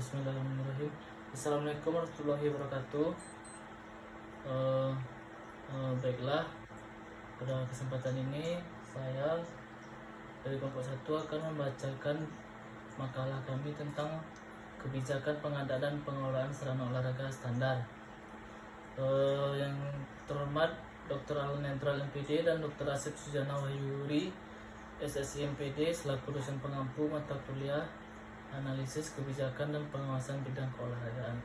Bismillahirrahmanirrahim. Assalamualaikum warahmatullahi wabarakatuh. Baiklah, pada kesempatan ini saya dari kelompok 1 akan membacakan makalah kami tentang kebijakan pengadaan dan pengelolaan sarana olahraga standar. Yang terhormat Dr. Alun Netral MPD dan Dr. Asep Sujana Wahyuri SSI MPD selaku dosen pengampu mata kuliah analisis kebijakan dan pengawasan bidang keolahragaan.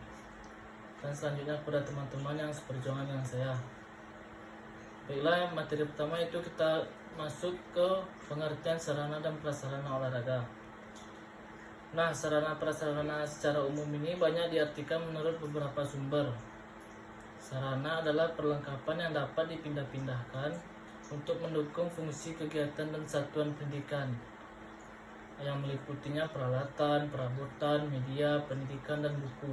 Dan selanjutnya kepada teman-teman yang seperjuangan dengan saya. Baiklah, materi pertama itu kita masuk ke pengertian sarana dan prasarana olahraga. Nah, sarana prasarana secara umum ini banyak diartikan menurut beberapa sumber. Sarana adalah perlengkapan yang dapat dipindah-pindahkan untuk mendukung fungsi kegiatan dan satuan pendidikan, yang meliputinya peralatan, perabotan, media, pendidikan, dan buku.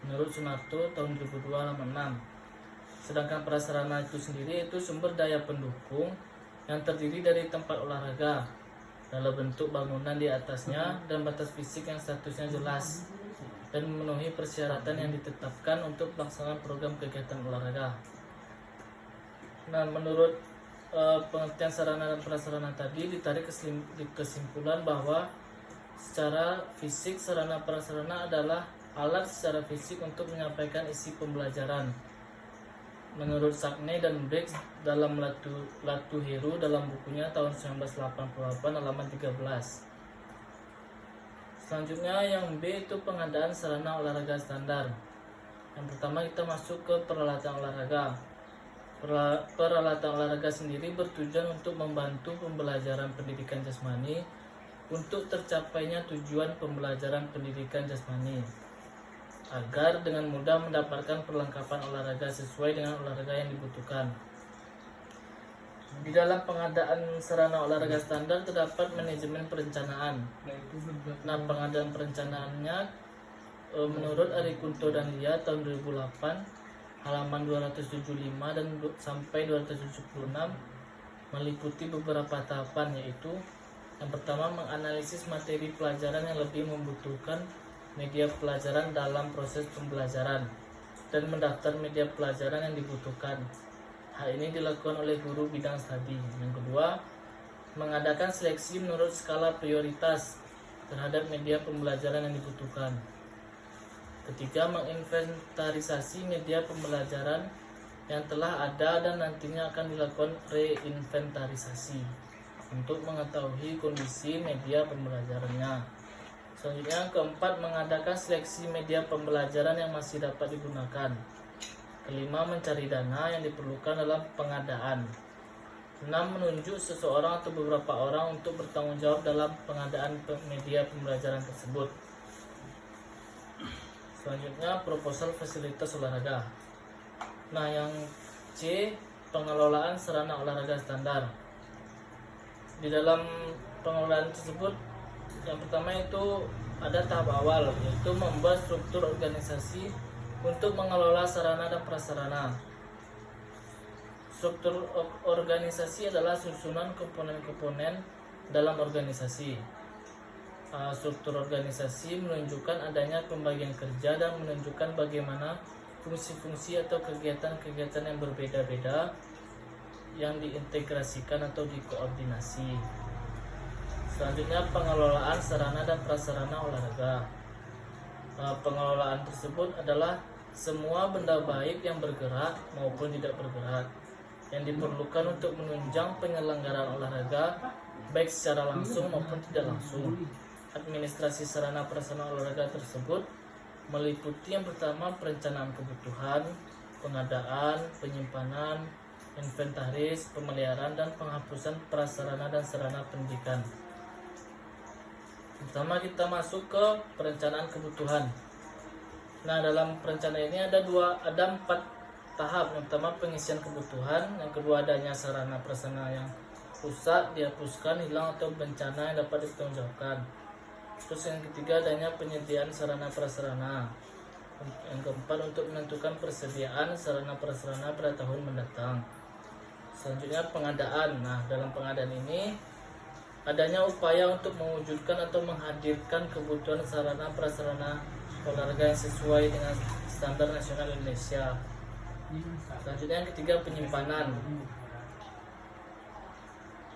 Menurut Sunarto tahun 2002 halaman 6. Sedangkan prasarana itu sendiri itu sumber daya pendukung yang terdiri dari tempat olahraga dalam bentuk bangunan di atasnya dan batas fisik yang statusnya jelas dan memenuhi persyaratan yang ditetapkan untuk pelaksanaan program kegiatan olahraga. Nah, menurut pengertian sarana dan prasarana tadi ditarik kesimpulan bahwa secara fisik sarana prasarana adalah alat secara fisik untuk menyampaikan isi pembelajaran. Menurut Sagne dan Briggs dalam Latu Heru dalam bukunya tahun 1988 halaman 13. Selanjutnya yang B itu pengadaan sarana olahraga standar. Yang pertama kita masuk ke peralatan olahraga. Peralatan olahraga sendiri bertujuan untuk membantu pembelajaran pendidikan jasmani untuk tercapainya tujuan pembelajaran pendidikan jasmani agar dengan mudah mendapatkan perlengkapan olahraga sesuai dengan olahraga yang dibutuhkan. Di dalam pengadaan sarana olahraga standar terdapat manajemen perencanaan. Nah, pengadaan perencanaannya menurut Ari Kunto dan Lia tahun 2008 halaman 275 dan sampai 276 meliputi beberapa tahapan, yaitu yang pertama menganalisis materi pelajaran yang lebih membutuhkan media pelajaran dalam proses pembelajaran dan mendaftar media pelajaran yang dibutuhkan. Hal ini dilakukan oleh guru bidang studi. Yang kedua, mengadakan seleksi menurut skala prioritas terhadap media pembelajaran yang dibutuhkan. Ketiga, menginventarisasi media pembelajaran yang telah ada dan nantinya akan dilakukan reinventarisasi untuk mengetahui kondisi media pembelajarannya. Selanjutnya, keempat, mengadakan seleksi media pembelajaran yang masih dapat digunakan. Kelima, mencari dana yang diperlukan dalam pengadaan. 6, menunjuk seseorang atau beberapa orang untuk bertanggung jawab dalam pengadaan media pembelajaran tersebut. Selanjutnya, proposal fasilitas olahraga. Nah, yang C, pengelolaan sarana olahraga standar. Di dalam pengelolaan tersebut, yang pertama itu ada tahap awal, yaitu membuat struktur organisasi untuk mengelola sarana dan prasarana. Struktur organisasi adalah susunan komponen-komponen dalam organisasi. Struktur organisasi menunjukkan adanya pembagian kerja dan menunjukkan bagaimana fungsi-fungsi atau kegiatan-kegiatan yang berbeda-beda yang diintegrasikan atau dikoordinasi. Selanjutnya, pengelolaan sarana dan prasarana olahraga. Pengelolaan tersebut adalah semua benda baik yang bergerak maupun tidak bergerak yang diperlukan untuk menunjang penyelenggaraan olahraga baik secara langsung maupun tidak langsung. Administrasi sarana prasarana olahraga tersebut meliputi yang pertama perencanaan kebutuhan, pengadaan, penyimpanan, inventaris, pemeliharaan, dan penghapusan prasarana dan sarana pendidikan. Pertama kita masuk ke perencanaan kebutuhan. Nah, dalam perencanaan ini ada 4 tahap. Yang pertama pengisian kebutuhan, yang kedua adanya sarana prasarana yang rusak, dihapuskan, hilang atau bencana yang dapat dipertanggungjawabkan. Terus yang ketiga adanya penyediaan sarana prasarana. Yang keempat untuk menentukan persediaan sarana prasarana pada tahun mendatang. Selanjutnya pengadaan. Nah, dalam pengadaan ini adanya upaya untuk mewujudkan atau menghadirkan kebutuhan sarana prasarana olahraga yang sesuai dengan standar nasional Indonesia. Selanjutnya yang ketiga, penyimpanan,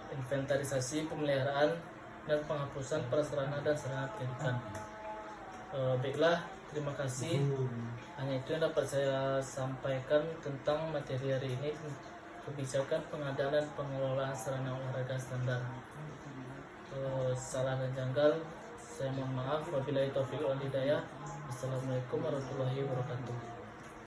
inventarisasi, pemeliharaan, dan penghapusan prasarana dan sarana pendidikan. Baiklah, terima kasih. Hanya itu yang dapat saya sampaikan tentang materi hari ini, kebijakan pengadaan dan pengelolaan sarana olahraga standar. Salah dan janggal saya mohon maaf. Wabillahi taufiq wal hidayah. Assalamualaikum warahmatullahi wabarakatuh.